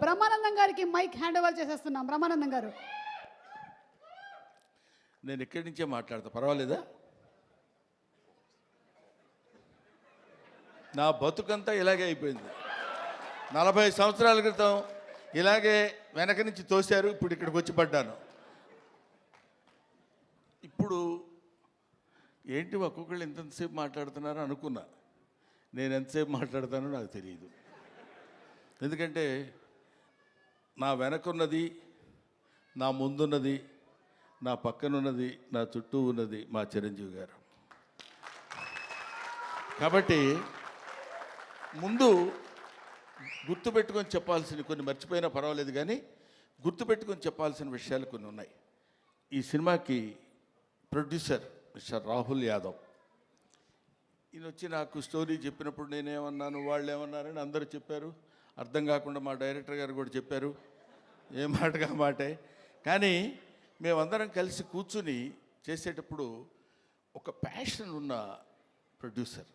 బ్రహ్మానందం గారికి mic hand over చేసేస్తున్నాం. బ్రహ్మానందం గారు, నేను ఇక్కడి నుంచే మాట్లాడతా, పర్వాలేదా? నా బతుకంతా ఇలాగే అయిపోయింది. 40 సంవత్సరాల క్రితం ఇలాగే వెనక నుంచి తోశారు, ఇప్పుడు ఇక్కడికి వచ్చి పడ్డాను. ఇప్పుడు ఏంటి ఒక్కొక్కళ్ళు ఎంతసేపు మాట్లాడుతున్నారో అనుకున్నా. నేను ఎంతసేపు మాట్లాడతానో నాకు తెలియదు. ఎందుకంటే నా వెనకున్నది, నా ముందున్నది, నా పక్కనున్నది, నా చుట్టూ ఉన్నది మా చిరంజీవి గారు. కాబట్టి ముందు గుర్తుపెట్టుకొని చెప్పాల్సిన కొన్ని మర్చిపోయినా పర్వాలేదు, కానీ గుర్తుపెట్టుకొని చెప్పాల్సిన విషయాలు కొన్ని ఉన్నాయి. ఈ సినిమాకి ప్రొడ్యూసర్ మిస్టర్ రాహుల్ యాదవ్. ఈయన వచ్చి నాకు స్టోరీ చెప్పినప్పుడు నేనేమన్నాను, వాళ్ళు ఏమన్నారని అందరూ చెప్పారు. అర్థం కాకుండా మా డైరెక్టర్ గారు కూడా చెప్పారు, ఏ మాటగా మాటే. కానీ మేమందరం కలిసి కూర్చుని చేసేటప్పుడు ఒక ప్యాషన్ ఉన్న ప్రొడ్యూసర్.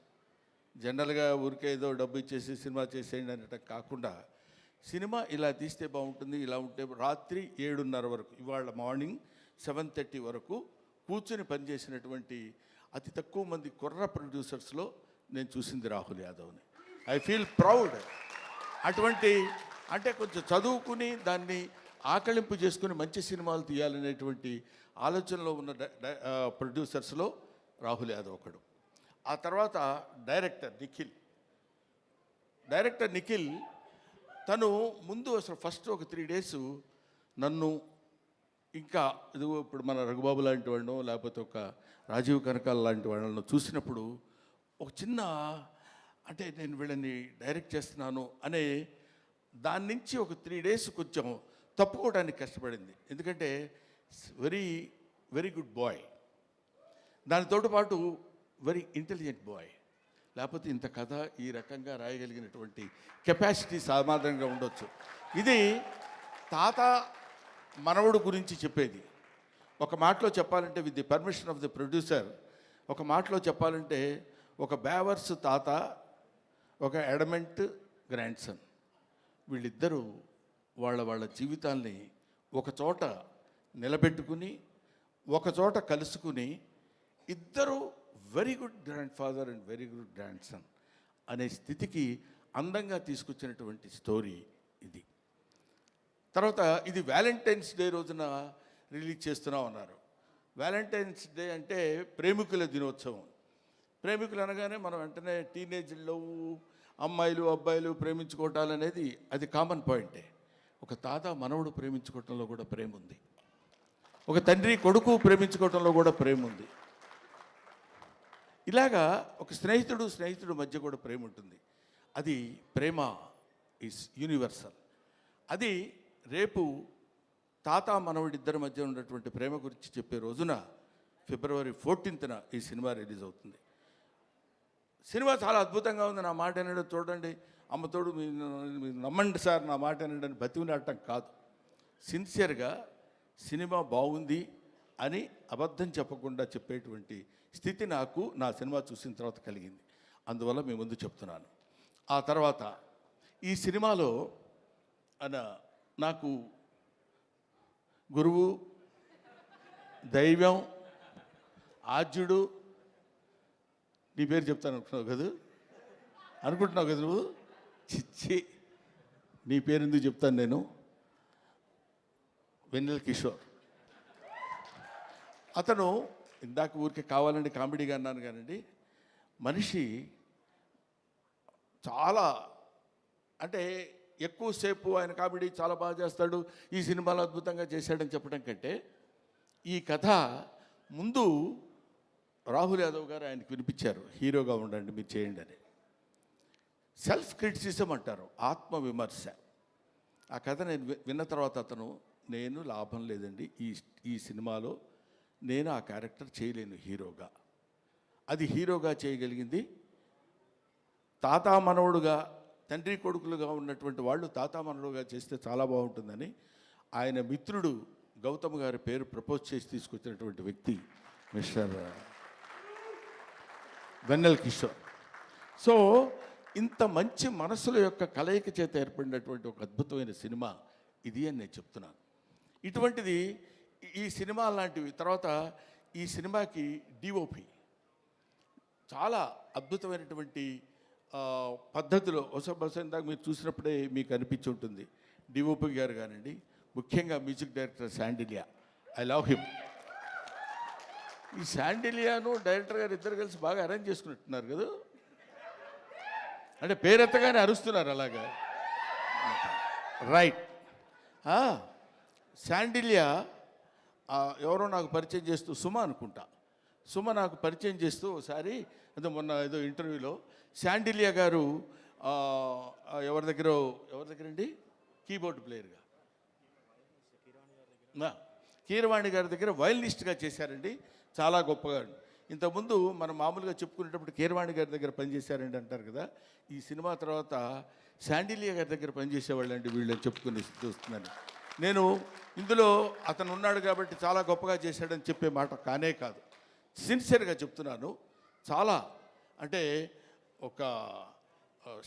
జనరల్గా ఊరికే ఏదో డబ్బు ఇచ్చేసి సినిమా చేసేయండి అనటం కాకుండా, సినిమా ఇలా తీస్తే బాగుంటుంది, ఇలా ఉంటే రాత్రి 7:30 వరకు, ఇవాళ మార్నింగ్ 7:30 వరకు కూర్చుని పనిచేసినటువంటి అతి తక్కువ మంది కుర్ర ప్రొడ్యూసర్స్లో నేను చూసింది రాహుల్ యాదవ్ని. I feel proud. అటువంటి అంటే కొంచెం చదువుకుని దాన్ని ఆకళింపు చేసుకుని మంచి సినిమాలు తీయాలనేటువంటి ఆలోచనలో ఉన్న ప్రొడ్యూసర్స్లో రాహుల్ యాదవ్ ఒకడు. ఆ తర్వాత డైరెక్టర్ నిఖిల్ తను ముందు అసలు ఫస్ట్ ఒక 3 days నన్ను, ఇంకా ఇదిగో ఇప్పుడు మన రఘుబాబు లాంటి వాళ్ళను, లేకపోతే ఒక రాజీవ్ కనకాల లాంటి వాళ్ళను చూసినప్పుడు ఒక చిన్న అంటే నేను వీళ్ళని డైరెక్ట్ చేస్తున్నాను అనే దాని నుంచి ఒక 3 days కొంచెం తప్పుకోవడానికి కష్టపడింది. ఎందుకంటే వెరీ వెరీ గుడ్ బాయ్, దానితో పాటు వెరీ ఇంటెలిజెంట్ బాయ్. లేకపోతే ఇంత కథ ఈ రకంగా రాయగలిగినటువంటి కెపాసిటీ సామాన్యంగా ఉండొచ్చు. ఇది తాత మనవడు గురించి చెప్పేది. ఒక మాటలో చెప్పాలంటే, with the permission of the producer, ఒక మాటలో చెప్పాలంటే ఒక బేవర్స్ తాత, ఒక ఎడమెంట్ గ్రాండ్ సన్, వీళ్ళిద్దరూ వాళ్ళ జీవితాల్ని ఒక చోట నిలబెట్టుకుని, ఒక చోట కలుసుకుని, ఇద్దరు very good grand father and very good grand son అనే స్థితికి అందంగా తీసుకొచ్చినటువంటి స్టోరీ ఇది. తర్వాత ఇది వ్యాలంటైన్స్ డే రోజున రిలీజ్ చేస్తున్నాం అన్నారు. వ్యాలంటైన్స్ డే అంటే ప్రేమికుల దినోత్సవం. ప్రేమికులు అనగానే మనం వెంటనే టీనేజ్లో అమ్మాయిలు అబ్బాయిలు ప్రేమించుకోవటాలు అనేది అది కామన్ పాయింటే. ఒక తాత మనవడు ప్రేమించుకోవటంలో కూడా ప్రేమ ఉంది. ఒక తండ్రి కొడుకు ప్రేమించుకోవటంలో కూడా ప్రేమ ఉంది. ఇలాగా ఒక స్నేహితుడు మధ్య కూడా ప్రేమ ఉంటుంది. అది ప్రేమ ఈజ్ యూనివర్సల్. అది రేపు తాత మనవడిద్దరి మధ్య ఉన్నటువంటి ప్రేమ గురించి చెప్పే రోజున February 14th ఈ సినిమా రిలీజ్ అవుతుంది. సినిమా చాలా అద్భుతంగా ఉంది. నా మాట వినడం చూడండి, అమ్మతోడు మీరు నమ్మండి సార్, నా మాట వినడం బతిమిలాడటం కాదు. సిన్సియర్గా సినిమా బాగుంది అని అబద్ధం చెప్పకుండా చెప్పేటువంటి స్థితి నాకు నా సినిమా చూసిన తర్వాత కలిగింది. అందువల్ల మీ ముందు చెప్తున్నాను. ఆ తర్వాత ఈ సినిమాలో నాకు గురువు, దైవం, ఆద్యుడు, నీ పేరు చెప్తాను అనుకుంటున్నావు కదా నువ్వు? చిచ్చి, నీ పేరు ఎందుకు చెప్తాను నేను? వెన్నెల కిషోర్. అతను ఇందాక ఊరికే కావాలండి కామెడీగా అన్నాను కానండి, మనిషి చాలా అంటే ఎక్కువసేపు ఆయన కామెడీ చాలా బాగా చేస్తాడు, ఈ సినిమాలో అద్భుతంగా చేశాడని చెప్పడం కంటే, ఈ కథ ముందు రాహుల్ యాదవ్ గారు ఆయనకు వినిపించారు, హీరోగా ఉండండి మీరు చేయండి అని. సెల్ఫ్ క్రిటిసిజం అంటారు, ఆత్మవిమర్శ. ఆ కథ నేను విన్న తర్వాత అతను, నేను లాభం లేదండి ఈ సినిమాలో నేను ఆ క్యారెక్టర్ చేయలేను హీరోగా. అది హీరోగా చేయగలిగింది తాత మనవడుగా, తండ్రి కొడుకులుగా ఉన్నటువంటి వాళ్ళు తాత మనవడుగా చేస్తే చాలా బాగుంటుందని ఆయన మిత్రుడు గౌతమ్ గారి పేరు ప్రపోజ్ చేసి తీసుకొచ్చినటువంటి వ్యక్తి మిస్టర్ వెన్నెల కిషోర్. సో ఇంత మంచి మనసుల యొక్క కలయిక చేత ఏర్పడినటువంటి ఒక అద్భుతమైన సినిమా ఇది అని నేను చెప్తున్నాను. ఇటువంటిది ఈ సినిమా లాంటివి. తర్వాత ఈ సినిమాకి డిఓపి చాలా అద్భుతమైనటువంటి పద్ధతిలో బహుశా ఇందాక మీరు చూసినప్పుడే మీకు అనిపించి ఉంటుంది. డిఓపి గారు కానివ్వండి, ముఖ్యంగా music director Sandilya, I love him. ఈ శాండిలియాను డైరెక్టర్ గారు ఇద్దరు కలిసి బాగా అరేంజ్ చేసుకున్నట్టున్నారు కదా, అంటే పేరెత్తగానే అరుస్తున్నారు అలాగా. రైట్. శాండిలియా ఎవరో నాకు పరిచయం చేస్తూ, సుమ అనుకుంటా, సుమ నాకు పరిచయం చేస్తూ ఒకసారి అదే మొన్న ఏదో ఇంటర్వ్యూలో శాండిలియా గారు ఎవరి దగ్గరండి కీబోర్డ్ ప్లేయర్గా కీరవాణి గారి దగ్గర వయలినిస్ట్గా చేశారండి, చాలా గొప్పగా. ఇంతకుముందు మనం మామూలుగా చెప్పుకునేటప్పుడు కీరవాణి గారి దగ్గర పనిచేశారండి అంటారు కదా, ఈ సినిమా తర్వాత శాండిలియా గారి దగ్గర పనిచేసేవాళ్ళండి వీళ్ళని చెప్పుకుని చూస్తున్నాను నేను. ఇందులో అతను ఉన్నాడు కాబట్టి చాలా గొప్పగా చేశాడని చెప్పే మాట కానే కాదు, సిన్సియర్గా చెప్తున్నాను. చాలా అంటే ఒక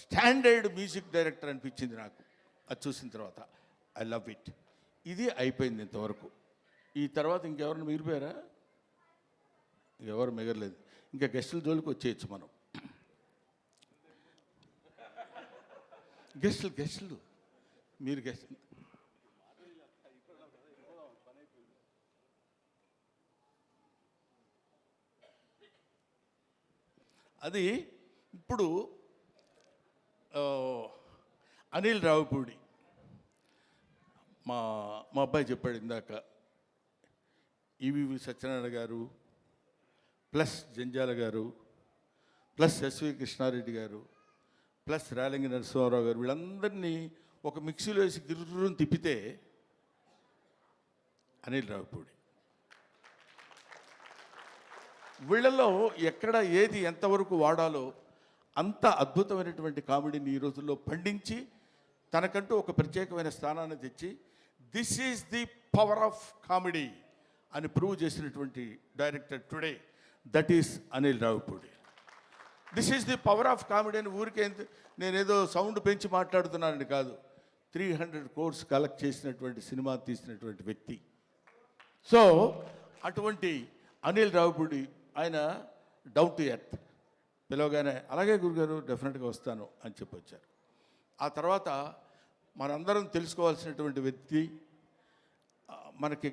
స్టాండర్డ్ మ్యూజిక్ డైరెక్టర్ అనిపించింది నాకు అది చూసిన తర్వాత. I love it. ఇది అయిపోయింది ఇంతవరకు. ఈ తర్వాత ఇంకెవరిని మిగిలిపోయారా? ఇంకెవరు మిగలలేదు. ఇంకా గెస్టుల జోలికి వచ్చేయచ్చు మనం. గెస్టులు మీరు గెస్ట్ అది ఇప్పుడు అనిల్ రావిపూడి మా అబ్బాయి చెప్పాడు ఇందాక, ఈవీవి సత్యనారాయణ గారు ప్లస్ జంజాల గారు ప్లస్ ఎస్వి కృష్ణారెడ్డి గారు ప్లస్ రాలింగి నరసింహారావు గారు వీళ్ళందరినీ ఒక మిక్సీలో వేసి గిర్రుని తిప్పితే అనిల్ రావిపూడి. వీళ్ళల్లో ఎక్కడ ఏది ఎంతవరకు వాడాలో అంత అద్భుతమైనటువంటి కామెడీని ఈ రోజుల్లో పండించి తనకంటూ ఒక ప్రత్యేకమైన స్థానాన్ని తెచ్చి this is the power of comedy అని ప్రూవ్ చేసినటువంటి director today, that is Anil Ravipudi. This is the power of comedy అని ఊరికే నేనేదో సౌండ్ పెంచి మాట్లాడుతున్నానని కాదు, 300 crores కలెక్ట్ చేసినటువంటి సినిమా తీసినటువంటి వ్యక్తి. సో అటువంటి అనిల్ రావిపూడి ఆయన డౌన్ టు ఎర్త్, పిలవగానే అలాగే గురుగారు డెఫినెట్గా వస్తాను అని చెప్పొచ్చారు. ఆ తర్వాత మనందరం తెలుసుకోవాల్సినటువంటి వ్యక్తి, మనకి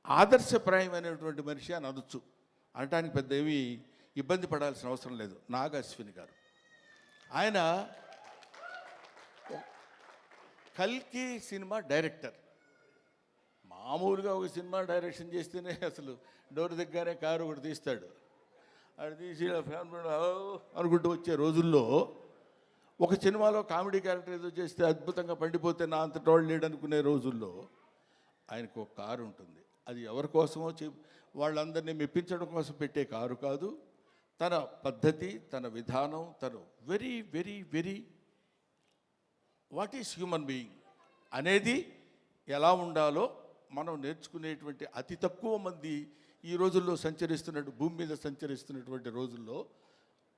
ఆదర్శప్రాయమైనటువంటి మనిషి అని అనొచ్చు, అనటానికి పెద్ద ఏమీ ఇబ్బంది పడాల్సిన అవసరం లేదు, నాగ అశ్విని గారు. ఆయన కల్కి సినిమా డైరెక్టర్. మామూలుగా ఒక సినిమా డైరెక్షన్ చేస్తేనే అసలు డోర్ దగ్గరనే కారు ఒకటి తీస్తాడు, అది తీసి ఫ్యాన్ అనుకుంటూ వచ్చే రోజుల్లో ఒక సినిమాలో కామెడీ క్యారెక్టర్ ఏదో చేస్తే అద్భుతంగా పండిపోతే నా అంత టోళ్ళు లేడు అనుకునే రోజుల్లో ఆయనకు ఒక కారు ఉంటుంది. అది ఎవరి కోసమో వాళ్ళందరినీ మెప్పించడం కోసం పెట్టే కారు కాదు, తన పద్ధతి, తన విధానం, తను very very very what is human being అనేది ఎలా ఉండాలో మనం నేర్చుకునేటువంటి అతి తక్కువ మంది ఈ రోజుల్లో భూమి మీద సంచరిస్తున్నటువంటి రోజుల్లో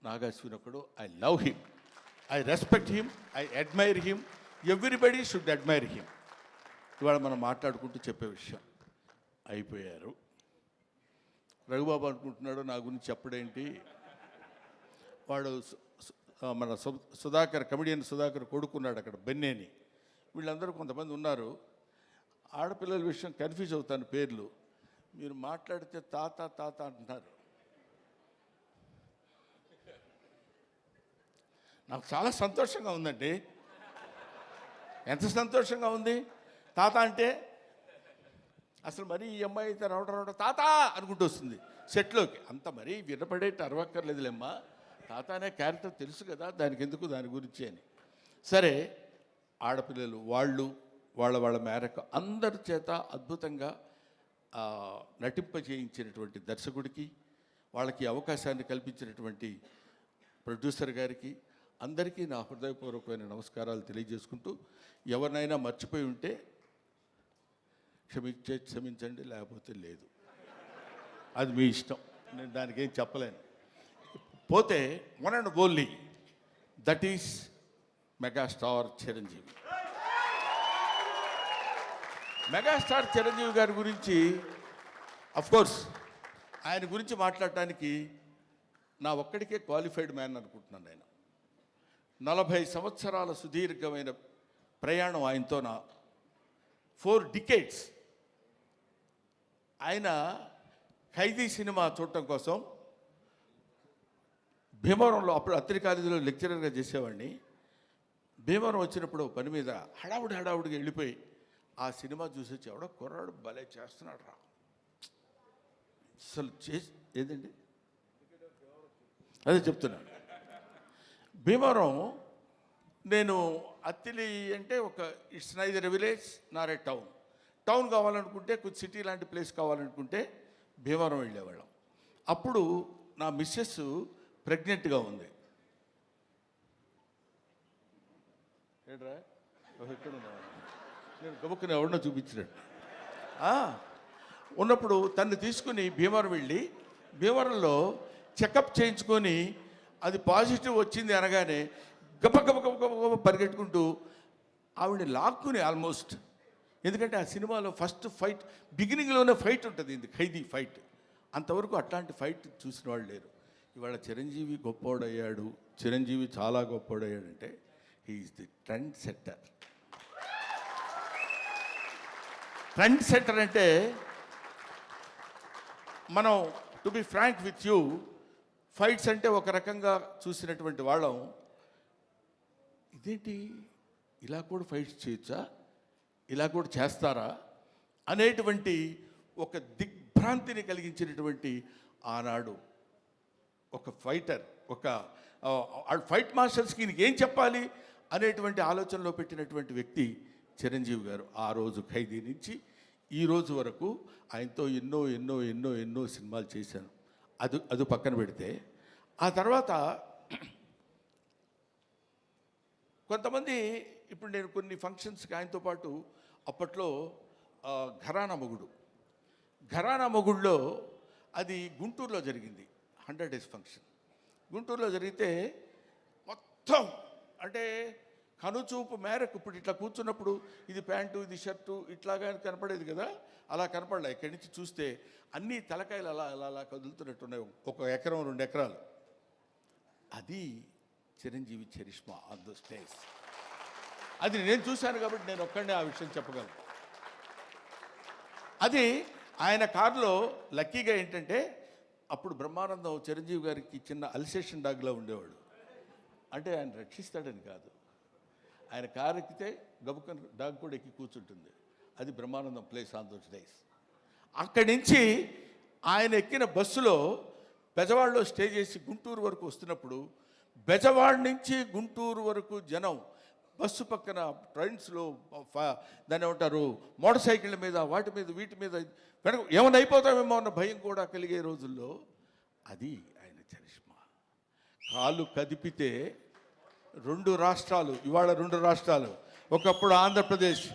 నాగాశ్విన్ ఒకడు. I love him, I respect him, I admire him, everybody should admire him. ఇవాళ మనం మాట్లాడుకుంటూ చెప్పే విషయం అయిపోయారు. రఘుబాబు అనుకుంటున్నాడు నా గురించి చెప్పడేంటి, వాడు మన సుధాకర్, కమెడియన్ సుధాకర్ కొడుకున్నాడు అక్కడ బెన్నేని. వీళ్ళందరూ కొంతమంది ఉన్నారు, ఆడపిల్లల విషయం కన్ఫ్యూజ్ అవుతాను పేర్లు. మీరు మాట్లాడితే తాత తాత అంటున్నారు. నాకు చాలా సంతోషంగా ఉందండి. ఎంత సంతోషంగా ఉంది తాత అంటే. అసలు మరీ ఈ అమ్మాయి అయితే రావడం తాత అనుకుంటూ వస్తుంది సెట్లోకి. అంత మరీ వినపడేట్టు అరవక్కర్లేదులేమ్మా, తాత అనే క్యారెక్టర్ తెలుసు కదా, దానికి ఎందుకు దాని గురించి అని. సరే, ఆడపిల్లలు వాళ్ళ మేరకు అందరి చేత అద్భుతంగా నటింపజేయించినటువంటి దర్శకుడికి, వాళ్ళకి అవకాశాన్ని కల్పించినటువంటి ప్రొడ్యూసర్ గారికి, అందరికీ నా హృదయపూర్వకమైన నమస్కారాలు తెలియజేసుకుంటూ, ఎవరినైనా మర్చిపోయి ఉంటే క్షమించండి, లేకపోతే లేదు, అది మీ ఇష్టం, నేను దానికి ఏం చెప్పలేను. పోతే one and only that is megastar Chiranjeevi. Megastar Chiranjeevi గారి గురించి కోర్స్ ఆయన గురించి మాట్లాడటానికి నా ఒక్కడికే క్వాలిఫైడ్ మ్యాన్ అనుకుంటున్నాను. ఆయన 40 సంవత్సరాల సుదీర్ఘమైన ప్రయాణం ఆయనతో, నా 4 decades. ఆయన ఖైదీ సినిమా చూడటం కోసం భీమవరంలో, అప్పుడు అత్తిరి కాలేజీలో లెక్చరర్గా చేసేవాడిని. భీమవరం వచ్చినప్పుడు పని మీద హడావుడిగా వెళ్ళిపోయి ఆ సినిమా చూసి వచ్చి, ఎవడో కుర్రాడు భలే చేస్తున్నాడు రా అసలు ఏదండి అదే చెప్తున్నాను. భీమవరం నేను అత్తిలి అంటే ఒక it's neither village Nar A town కావాలనుకుంటే, కొంచెం సిటీ లాంటి ప్లేస్ కావాలనుకుంటే భీమవరం వెళ్ళేవాళ్ళం. అప్పుడు నా మిస్సెస్ ప్రెగ్నెంట్గా ఉంది. ఏడ్రా ఎక్కడ నేను గబుక్కుని ఎవరినో చూపించినట్టు ఉన్నప్పుడు తను తీసుకుని భీమవరం వెళ్ళి, భీమవరంలో చెకప్ చేయించుకొని అది పాజిటివ్ వచ్చింది అనగానే గబ పరిగెట్టుకుంటూ ఆవిడని లాక్కుని ఆల్మోస్ట్, ఎందుకంటే ఆ సినిమాలో ఫస్ట్ ఫైట్ బిగినింగ్లోనే ఫైట్ ఉంటుంది, ఇది ఖైదీ ఫైట్. అంతవరకు అట్లాంటి ఫైట్ చూసిన వాళ్ళు లేరు. ఇవాళ చిరంజీవి గొప్పోడయ్యాడు, చిరంజీవి చాలా గొప్పోడయ్యాడంటే he's the trend setter. Trend setter అంటే మనం to be frank with you, fights అంటే ఒక రకంగా చూసినటువంటి వాళ్ళం, ఇదేంటి ఇలా కూడా ఫైట్స్ చేయొచ్చా, ఇలా కూడా చేస్తారా అనేటువంటి ఒక దిగ్భ్రాంతిని కలిగించినటువంటి ఆనాడు ఒక ఫైటర్, ఒక ఫైట్ మాస్టర్స్కి ఈయనకి ఏం చెప్పాలి అనేటువంటి ఆలోచనలో పెట్టినటువంటి వ్యక్తి చిరంజీవి గారు. ఆ రోజు ఖైదీ నుంచి ఈ రోజు వరకు ఆయనతో ఎన్నో ఎన్నో ఎన్నో ఎన్నో సినిమాలు చేశాను. అది పక్కన పెడితే, ఆ తర్వాత కొంతమంది, ఇప్పుడు నేను కొన్ని ఫంక్షన్స్కి ఆయనతో పాటు అప్పట్లో ఘరానా మొగుడులో అది గుంటూరులో జరిగింది, 100 days ఫంక్షన్ గుంటూరులో జరిగితే మొత్తం అంటే కనుచూపు మేరకు, ఇప్పుడు ఇట్లా కూర్చున్నప్పుడు ఇది ప్యాంటు ఇది షర్టు ఇట్లాగా కనపడేది కదా, అలా కనపడలే. ఇక్కడి నుంచి చూస్తే అన్ని తలకాయలు అలా అలా అలా కదులుతున్నట్టున్నాయి, 1 ఎకరం 2 ఎకరాలు. అది Chiranjeevi charisma on the stage. అది నేను చూశాను కాబట్టి నేను ఒక్కడే ఆ విషయం చెప్పగలను. అది ఆయన కారులో లక్కీగా ఏంటంటే, అప్పుడు బ్రహ్మానందం చిరంజీవి గారికి చిన్న అల్సేషన్ డాగ్లా ఉండేవాడు. అంటే ఆయన రక్షిస్తాడని కాదు, ఆయన కారు ఎక్కితే గబుకన్ డాగ్ కూడా ఎక్కి కూర్చుంటుంది. అది Brahmanandam place on those days. అక్కడి నుంచి ఆయన ఎక్కిన బస్సులో బెజవాడలో స్టే చేసి గుంటూరు వరకు వస్తున్నప్పుడు, బెజవాడ నుంచి గుంటూరు వరకు జనం బస్సు పక్కన ట్రైన్స్లో దాన్ని ఏమంటారు మోటార్ సైకిళ్ళ మీద వాటి మీద వీటి మీద వెనక ఏమైనా అయిపోతామేమో అన్న భయం కూడా కలిగే రోజుల్లో అది ఆయన చరిష్మా. కాలు కదిపితే 2 రాష్ట్రాలు, ఇవాళ 2 రాష్ట్రాలు, ఒకప్పుడు ఆంధ్రప్రదేశ్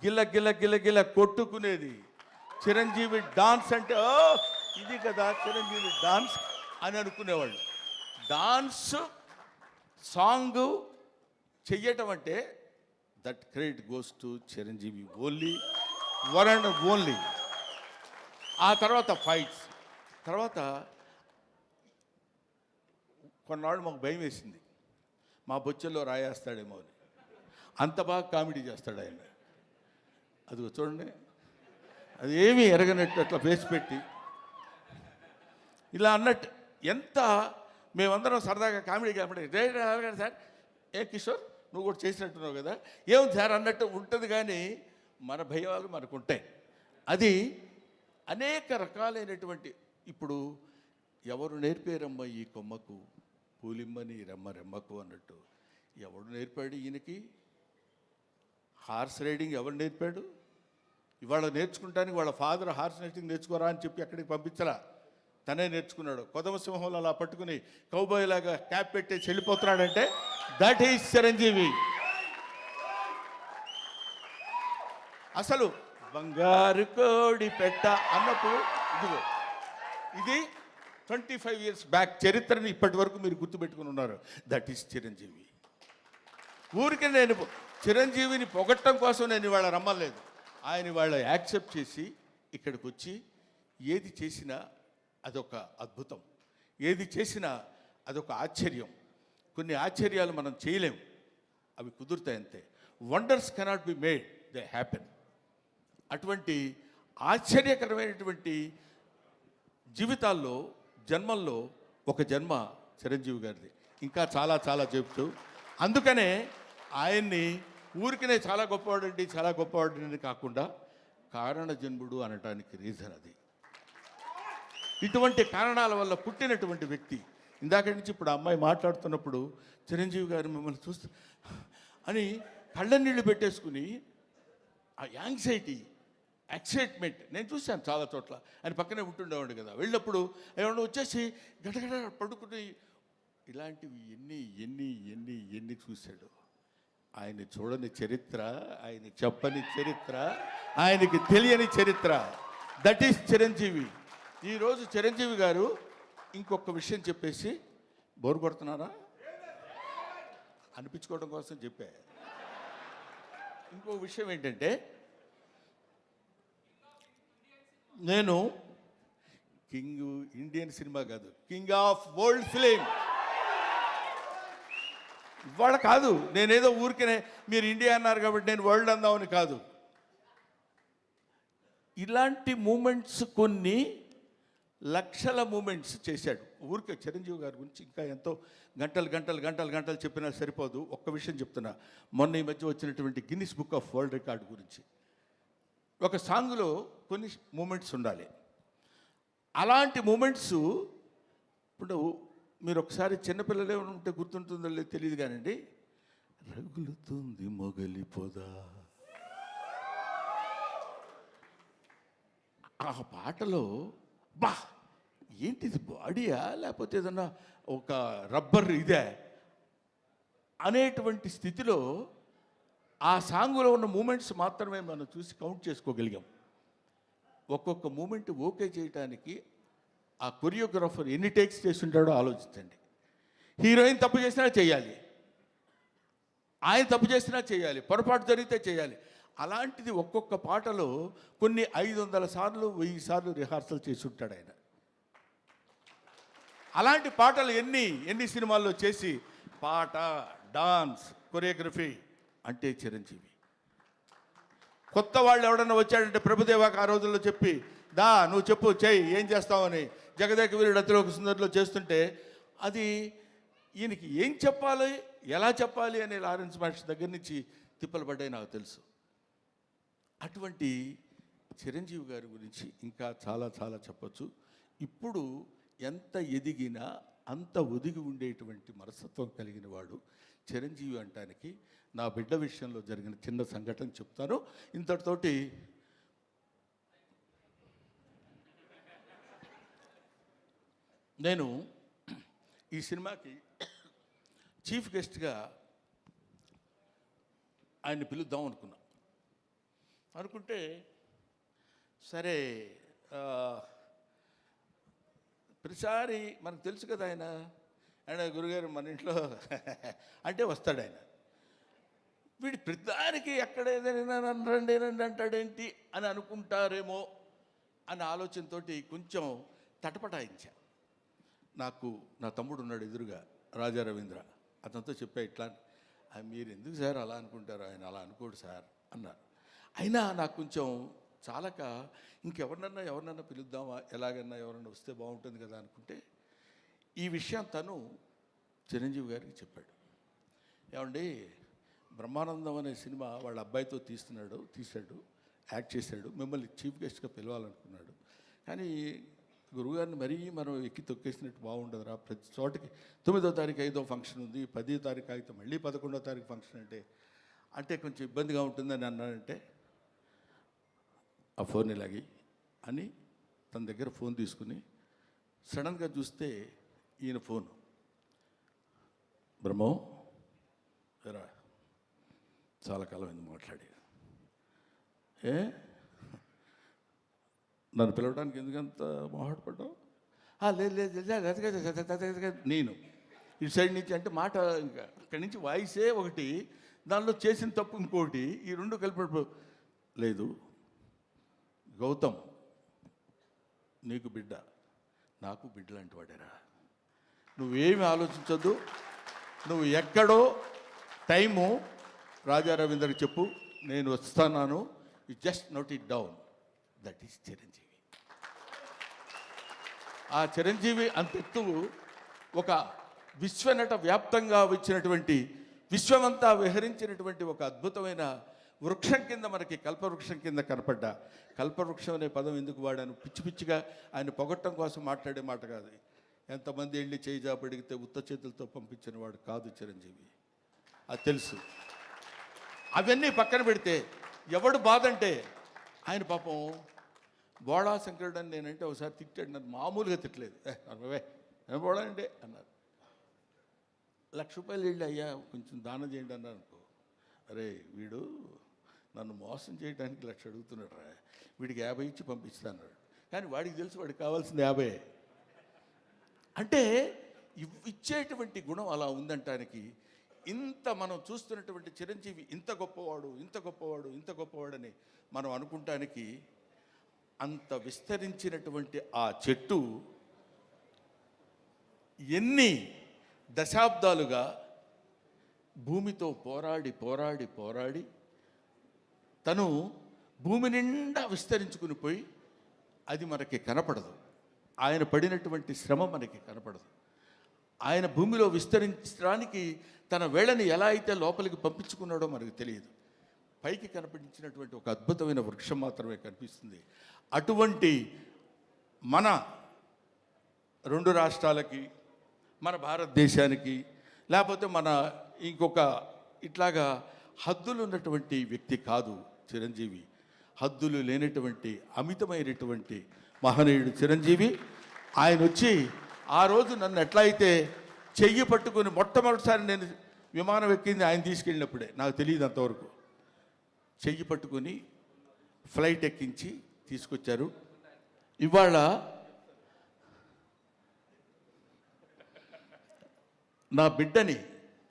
గిల్ల గిల్ల గిల్ల గిల్ల కొట్టుకునేది. చిరంజీవి డాన్స్ అంటే ఇది కదా చిరంజీవి డాన్స్ అని అనుకునేవాళ్ళు. డాన్స్ సాంగ్ చెయ్యటం అంటే that credit goes to Chiranjeevi only, one and only. ఆ తర్వాత ఫైట్స్, తర్వాత కొన్నాళ్ళు మాకు భయం వేసింది, మా బొచ్చల్లో రాయేస్తాడేమో అని. అంత బాగా కామెడీ చేస్తాడు ఆయన. అది చూడండి, అది ఏమీ ఎరగనట్టు అట్లా ఫేస్ పెట్టి ఇలా అన్నట్టు, ఎంత మేమందరం సరదాగా కామెడీ సార్ ఏ కిషోర్ నువ్వు కూడా చేసినట్టున్నావు కదా, ఏముంది సార్ అన్నట్టు ఉంటుంది. కానీ మన భయాలు మనకు ఉంటాయి. అది అనేక రకాలైనటువంటి, ఇప్పుడు ఎవరు నేర్పారమ్మ ఈ కొమ్మకు పూలిమ్మని రెమ్మకు అన్నట్టు, ఎవడు నేర్పాడు ఈయనకి హార్స్ రైడింగ్? ఎవరు నేర్పాడు? ఇవాళ నేర్చుకుంటానికి వాళ్ళ ఫాదర్ హార్స్ రైడింగ్ నేర్చుకోరా అని చెప్పి అక్కడికి పంపించరా, తనే నేర్చుకున్నాడు. కొదమ సింహంలో అలా పట్టుకుని కౌబాయ్ లాగా క్యాప్ పెట్టేసి వెళ్ళిపోతున్నాడంటే దట్ ఈస్ చిరంజీవి. అసలు బంగారు కోడి పెట్ట అన్నప్పుడు ఇదిగో ఇది 25 years బ్యాక్ చరిత్రని ఇప్పటి వరకు మీరు గుర్తుపెట్టుకుని ఉన్నారు. That is Chiranjeevi. ఊరికే నేను చిరంజీవిని పొగట్టం కోసం నేను ఇవాళ రమ్మలేదు. ఆయన ఇవాళ యాక్సెప్ట్ చేసి ఇక్కడికి వచ్చి ఏది చేసినా అదొక అద్భుతం, ఏది చేసినా అదొక ఆశ్చర్యం. కొన్ని ఆశ్చర్యాలు మనం చేయలేం, అవి కుదురుతాయి అంతే. Wonders cannot be made, they happen. అటువంటి ఆశ్చర్యకరమైనటువంటి జీవితాల్లో జన్మల్లో ఒక జన్మ చిరంజీవి గారిది. ఇంకా చాలా చాలా చెప్తూ, అందుకనే ఆయన్ని ఊరికనే చాలా గొప్పవాడండి చాలా గొప్పవాడని కాకుండా కారణ జన్ముడు అనటానికి రీజన్ అది. ఇటువంటి కారణాల వల్ల పుట్టినటువంటి వ్యక్తి. ఇందాక నుంచి ఇప్పుడు ఆ అమ్మాయి మాట్లాడుతున్నప్పుడు చిరంజీవి గారు మిమ్మల్ని చూస్తూ అని కళ్ళ నీళ్ళు పెట్టేసుకుని ఆ యాంగ్జైటీ, ఎక్సైట్మెంట్ నేను చూశాను చాలా చోట్ల. ఆయన పక్కనే ఉంటుండేవాడు కదా, వెళ్ళినప్పుడు ఏమన్నా వచ్చేసి గడగడ పడుకుని ఇలాంటివి ఎన్ని ఎన్ని ఎన్ని ఎన్ని చూశాడు. ఆయన చూడని చరిత్ర, ఆయన చెప్పని చరిత్ర, ఆయనకి తెలియని చరిత్ర. That is Chiranjeevi. ఈరోజు చిరంజీవి గారు ఇంకొక విషయం చెప్పేసి బోరు కొడుతున్నారా అనిపించుకోవడం కోసం చెప్పా. ఇంకో విషయం ఏంటంటే, నేను కింగ్ ఇండియన్ సినిమా కాదు, కింగ్ ఆఫ్ వరల్డ్ ఫిలిం ఇవాళ కాదు. నేనేదో ఊరికనే మీరు ఇండియా అన్నారు కాబట్టి నేను వరల్డ్ అందామని కాదు. ఇలాంటి మూమెంట్స్ కొన్ని లక్షల మూమెంట్స్ చేశాడు. ఊరికే చిరంజీవి గారి గురించి ఇంకా ఎంతో గంటలు గంటలు గంటలు గంటలు చెప్పినా సరిపోదు. ఒక్క విషయం చెప్తున్నా, మొన్న ఈ మధ్య వచ్చినటువంటి Guinness book of world record గురించి. ఒక సాంగ్లో కొన్ని మూమెంట్స్ ఉండాలి. అలాంటి మూమెంట్స్ ఇప్పుడు మీరు ఒకసారి చిన్నపిల్లలే ఉంటే గుర్తుంటుందో లేదు తెలియదు కానండి, రగులుతుంది మొగలి పొద, ఆ పాటలో బా ఏంటిది బాడీయా లేకపోతే ఏదన్నా ఒక రబ్బర్ ఇదే అనేటువంటి స్థితిలో ఆ సాంగులో ఉన్న మూమెంట్స్ మాత్రమే మనం చూసి కౌంట్ చేసుకోగలిగాం. ఒక్కొక్క మూమెంట్ ఓకే చేయడానికి ఆ కొరియోగ్రాఫర్ ఎన్ని టేక్స్ చేస్తుంటాడో ఆలోచించండి. హీరోయిన్ తప్పు చేసినా చేయాలి, ఆయన తప్పు చేసినా చేయాలి, పొరపాటు జరిగితే చేయాలి. అలాంటిది ఒక్కొక్క పాటలో కొన్ని 500 సార్లు 1000 సార్లు రిహార్సల్ చేసి ఉంటాడు ఆయన. అలాంటి పాటలు ఎన్ని సినిమాల్లో చేసి పాట, డాన్స్, కొరియోగ్రఫీ అంటే చిరంజీవి. కొత్త వాళ్ళు ఎవడన్నా వచ్చాడంటే ప్రభుదేవాకి ఆ రోజుల్లో చెప్పి దా నువ్వు చెప్పు చెయ్యి ఏం చేస్తావని జగదేక వీరుడు అతిలోక సుందరిలో చేస్తుంటే అది ఈయనకి ఏం చెప్పాలి ఎలా చెప్పాలి అనే లారెన్స్ మాస్టర్ దగ్గర నుంచి తిప్పలు పడ్డాయి నాకు తెలుసు. అటువంటి చిరంజీవి గారి గురించి ఇంకా చాలా చాలా చెప్పచ్చు. ఇప్పుడు ఎంత ఎదిగినా అంత ఒదిగి ఉండేటువంటి మనస్తత్వం కలిగిన వాడు చిరంజీవి అంటానికి నా బిడ్డ విషయంలో జరిగిన చిన్న సంఘటన చెప్తాను. ఇంతటితోటి నేను ఈ సినిమాకి చీఫ్ గెస్ట్గా ఆయన్ని పిలుద్దాం అనుకుంటే సరే ప్రతిసారి మనకు తెలుసు కదా ఆయన గురుగారు మన ఇంట్లో అంటే వస్తాడు ఆయన. వీడి ప్రతిదానికి ఎక్కడ ఏదైనా రండి అంటాడేంటి అని అనుకుంటారేమో అనే ఆలోచనతో కొంచెం తటపటాయించా. నాకు నా తమ్ముడు ఉన్నాడు ఎదురుగా, రాజా రవీంద్ర, అతనితో చెప్పా ఇట్లా మీరు ఎందుకు సార్ అలా అనుకుంటారు, ఆయన అలా అనుకోడు సార్ అన్నారు. అయినా నాకు కొంచెం చాలక ఎవరినన్నా పిలుద్దామా, ఎలాగన్నా ఎవరన్నా వస్తే బాగుంటుంది కదా అనుకుంటే ఈ విషయం తను చిరంజీవి గారికి చెప్పాడు. ఏమండి బ్రహ్మానందం అనే సినిమా వాళ్ళ అబ్బాయితో తీశాడు, యాక్ట్ చేశాడు, మిమ్మల్ని చీఫ్ గెస్ట్గా పిలవాలనుకున్నాడు. కానీ గురువుగారిని మరీ మనం ఎక్కి తొక్కేసినట్టు బాగుండదురా, ప్రతి చోటకి 9వ తారీఖు 5వ ఫంక్షన్ ఉంది, 10వ తారీఖు అయితే మళ్ళీ 11వ తారీఖు ఫంక్షన్ అంటే కొంచెం ఇబ్బందిగా ఉంటుందని అన్నాడంటే ఆ ఫోన్ ఇలాగి అని తన దగ్గర ఫోన్ తీసుకుని సడన్గా చూస్తే ఈయన ఫోన్, బ్రహ్మో రా చాలా కాలం అయింది మాట్లాడి, నన్ను పిలవడానికి ఎందుకంత మొహాటపడ్డావు? లేదు నేను ఇటు సైడ్ నుంచి అంటే మాట ఇంకా అక్కడి నుంచి వాయిసే ఒకటి దానిలో చేసిన తప్పు ఇంకోటి, ఈ రెండు కలిపి లేదు. గౌతమ్ నీకు బిడ్డ, నాకు బిడ్డ లాంటి వాడేరా, నువ్వేమి ఆలోచించొద్దు, నువ్వు ఎక్కడో టైము రాజా రవీంద్రకి చెప్పు, నేను వస్తున్నాను, you just note it down, that is Chiranjeevi. ఆ చిరంజీవి అంతెత్తు ఒక విశ్వనట వ్యాప్తంగా వచ్చినటువంటి, విశ్వమంతా విహరించినటువంటి ఒక అద్భుతమైన వృక్షం కింద మనకి కల్పవృక్షం కింద కనపడ్డా. కల్పవృక్షం అనే పదం ఎందుకు వాడాను, పిచ్చి పిచ్చిగా ఆయన పొగట్టం కోసం మాట్లాడే మాట కాదు. ఎంతమంది వెళ్ళి చేయి జాపడిగితే ఉత్త చేతులతో పంపించిన వాడు కాదు చిరంజీవి, అది తెలుసు. అవన్నీ పక్కన పెడితే ఎవడు బాధ అంటే, ఆయన పాపం బోళా శంకరుడు అని నేనంటే ఒకసారి తిట్టాడు, నన్ను మామూలుగా తిట్టలేదు, అన్నవే ఏం బోళా అంటే అన్నారు. ₹1,00,000 వెళ్ళి అయ్యా కొంచెం దానం చేయండి అన్నారు అనుకో, అరే వీడు నన్ను మోసం చేయడానికి 1,00,000 అడుగుతున్నాడు రా, వీడికి 50 ఇచ్చి పంపిస్తాను. కానీ వాడికి తెలుసు వాడికి కావాల్సింది 50. అంటే ఇచ్చేటువంటి గుణం అలా ఉందంటానికి, ఇంత మనం చూస్తున్నటువంటి చిరంజీవి ఇంత గొప్పవాడు, ఇంత గొప్పవాడు, ఇంత గొప్పవాడని మనం అనుకుంటానికి, అంత విస్తరించినటువంటి ఆ చెట్టు ఎన్ని దశాబ్దాలుగా భూమితో పోరాడి పోరాడి పోరాడి తను భూమి నిండా విస్తరించుకుని పోయి, అది మనకి కనపడదు. ఆయన పడినటువంటి శ్రమ మనకి కనపడదు. ఆయన భూమిలో విస్తరించడానికి తన వేళని ఎలా అయితే లోపలికి పంపించుకున్నాడో మనకు తెలియదు. పైకి కనిపించినటువంటి ఒక అద్భుతమైన వృక్షం మాత్రమే కనిపిస్తుంది. అటువంటి మన 2 రాష్ట్రాలకి, మన భారతదేశానికి, లేకపోతే మన ఇంకొక ఇట్లాగా హద్దులు ఉన్నటువంటి వ్యక్తి కాదు చిరంజీవి. హద్దులు లేనటువంటి అమితమైనటువంటి మహనీయుడు చిరంజీవి. ఆయన వచ్చి ఆ రోజు నన్ను ఎట్లా అయితే చెయ్యి పట్టుకుని, మొట్టమొదటిసారి నేను విమానం ఎక్కింది ఆయన తీసుకెళ్ళినప్పుడే, నాకు తెలియదు అంతవరకు, చెయ్యి పట్టుకొని ఫ్లైట్ ఎక్కించి తీసుకొచ్చారు. ఇవాళ నా బిడ్డని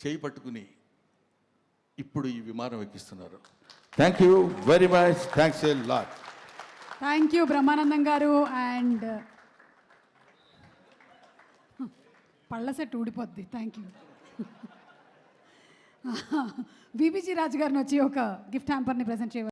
చేయి పట్టుకుని ఇప్పుడు ఈ విమానం ఎక్కిస్తున్నారు. Thank you very much, thanks a lot. Thank you Brahmanandam garu. And పళ్ళ సెట్ ఊడిపోద్ది. Thank you. బీబీజీ రాజు గారిని వచ్చి ఒక గిఫ్ట్ హ్యాంపర్ని ప్రజెంట్ చేయవచ్చు.